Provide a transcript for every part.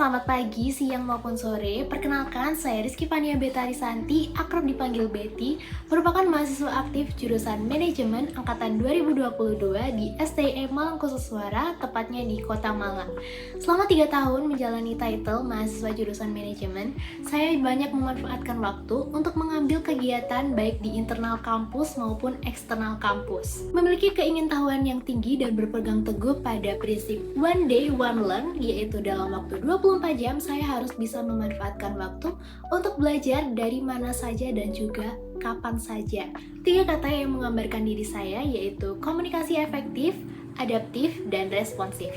selamat pagi, siang maupun sore. Perkenalkan, saya Rizky Fania Betarisanti, akrab dipanggil Betty, merupakan mahasiswa aktif jurusan Manajemen Angkatan 2022 di STM Malang Khusus Suara, tepatnya di Kota Malang. Selama 3 tahun menjalani title mahasiswa jurusan Manajemen, saya banyak memanfaatkan waktu untuk mengambil kegiatan baik di internal kampus maupun eksternal kampus. Memiliki keingintahuan yang tinggi dan berpegang teguh pada prinsip One Day One Learn, yaitu dalam waktu 24 jam saya harus bisa memanfaatkan waktu untuk belajar dari mana saja dan juga kapan saja. 3 kata yang menggambarkan diri saya yaitu komunikasi efektif, adaptif, dan responsif.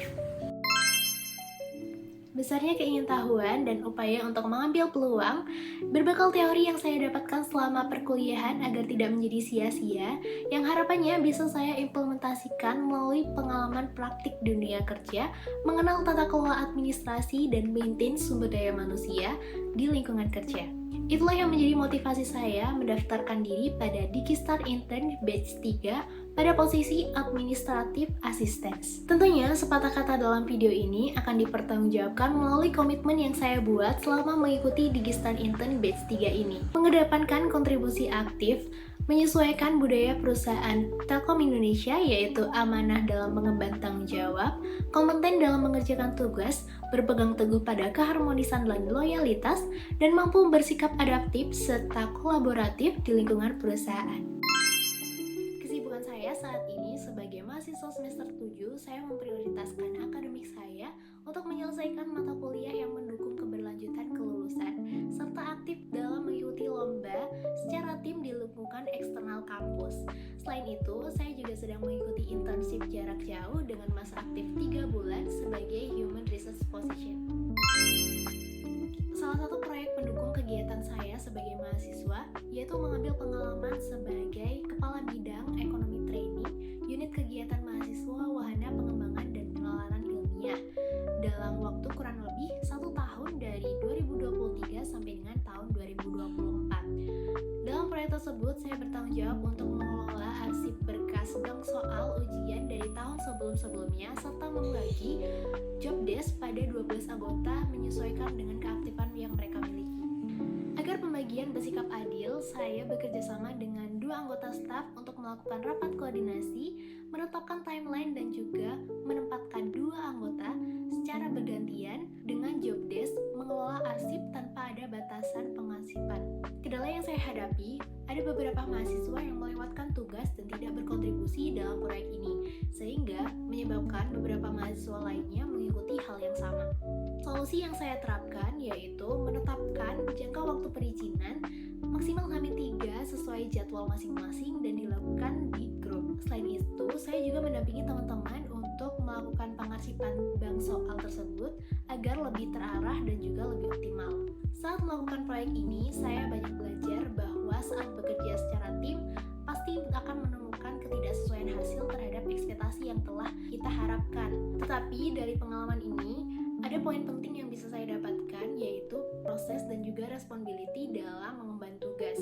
Besarnya keingintahuan dan upaya untuk mengambil peluang berbekal teori yang saya dapatkan selama perkuliahan agar tidak menjadi sia-sia, yang harapannya bisa saya implementasikan melalui pengalaman praktik dunia kerja, mengenal tata kelola administrasi dan maintain sumber daya manusia di lingkungan kerja. Itulah yang menjadi motivasi saya mendaftarkan diri pada Digistar Intern Batch 3 pada posisi Administrative Assistance. Tentunya sepatah kata dalam video ini akan dipertanggungjawabkan melalui komitmen yang saya buat selama mengikuti Digistar Intern Batch 3 ini. Mengedepankan kontribusi aktif, menyesuaikan budaya perusahaan Telkom Indonesia yaitu amanah dalam mengemban tanggung jawab, kompeten dalam mengerjakan tugas, berpegang teguh pada keharmonisan dan loyalitas, dan mampu bersikap adaptif serta kolaboratif di lingkungan perusahaan. Kesibukan saya saat ini sebagai mahasiswa semester 7, saya memprioritaskan akademik saya untuk menyelesaikan mata kuliah yang mendukung keberlanjutan kelulusan, serta aktif dalam mengikuti lomba secara tim di lingkungan eksternal kampus. Selain itu, saya juga sedang mengikuti internship jarak jauh dengan masa aktif 3 bulan sebagai Human Resource Position. Salah satu proyek pendukung kegiatan saya sebagai mahasiswa yaitu mengambil pengalaman sebagai Kepala Bidang Ekonomi Training Unit Kegiatan Mahasiswa Wahana Pengembangan dan Penalaran Ilmiah dalam waktu kurang lebih 1 tahun dari 2023 sampai dengan tahun 2024. Dalam proyek tersebut, saya bertanggung jawab untuk mengelola arsip berkas bank soal ujian dari tahun sebelum-sebelumnya serta membagi job desk pada 12 anggota menyesuaikan dengan keaktifan yang mereka miliki. Agar pembagian bersikap adil, saya bekerja sama dengan 2 anggota staf untuk melakukan rapat koordinasi, menetapkan timeline dan juga menempatkan 2 anggota secara bergantian dengan job desk mengelola arsip tanpa ada batasan pengarsipan. Kendala yang saya hadapi, ada beberapa mahasiswa yang melewatkan tugas dan tidak berkontribusi dalam proyek ini, sehingga menyebabkan beberapa mahasiswa lainnya mengikuti hal yang sama. Solusi yang saya terapkan yaitu menetapkan jangka waktu perizinan maksimal H-3 sesuai jadwal masing-masing dan dilakukan di grup. Selain itu, saya juga mendampingi teman-teman untuk melakukan pengarsipan bank soal tersebut agar lebih terarah dan juga lebih optimal. Saat melakukan proyek ini, saya banyak belajar bahwa saat bekerja secara tim, pasti akan menemukan ketidaksesuaian hasil terhadap ekspektasi yang telah kita harapkan. Tetapi dari pengalaman ini, ada poin penting yang bisa saya dapatkan yaitu proses dan juga responsibility dalam mengemban tugas.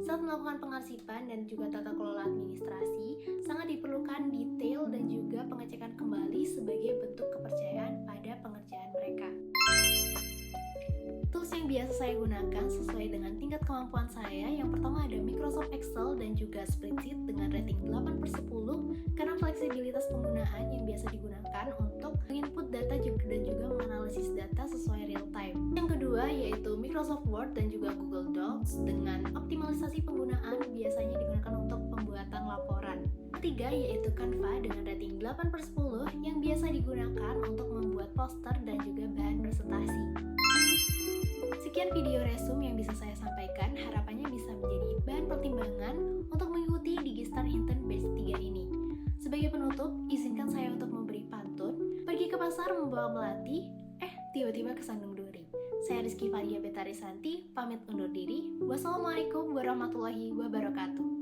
Saat melakukan pengarsipan dan juga tata kelola administrasi, sangat diperlukan detail dan juga pengecekan kembali sebagai bentuk kepercayaan pada pengerjaan mereka. Tools yang biasa saya gunakan sesuai dengan tingkat kemampuan saya, yang pertama ada Microsoft Excel dan juga Spreadsheet dengan rating 8/10 karena fleksibilitas penggunaan yang biasa digunakan untuk menginput data dan juga menganalisis data sesuai real time. Yang kedua yaitu Microsoft Word dan juga Google Docs dengan optimalisasi penggunaan biasanya digunakan untuk pembuatan laporan. Ketiga yaitu Canva dengan rating 8/10 yang biasa digunakan untuk membuat poster dan juga bahan presentasi. Sekian video resume yang bisa saya sampaikan, harapannya bisa menjadi bahan pertimbangan untuk mengikuti Digistar Intern Batch 3 ini. Sebagai penutup, izinkan saya untuk memberi pantun. Pergi ke pasar membawa melati, tiba-tiba kesandung duri. Saya Rizky Fania Betarisanti, pamit undur diri. Wassalamualaikum warahmatullahi wabarakatuh.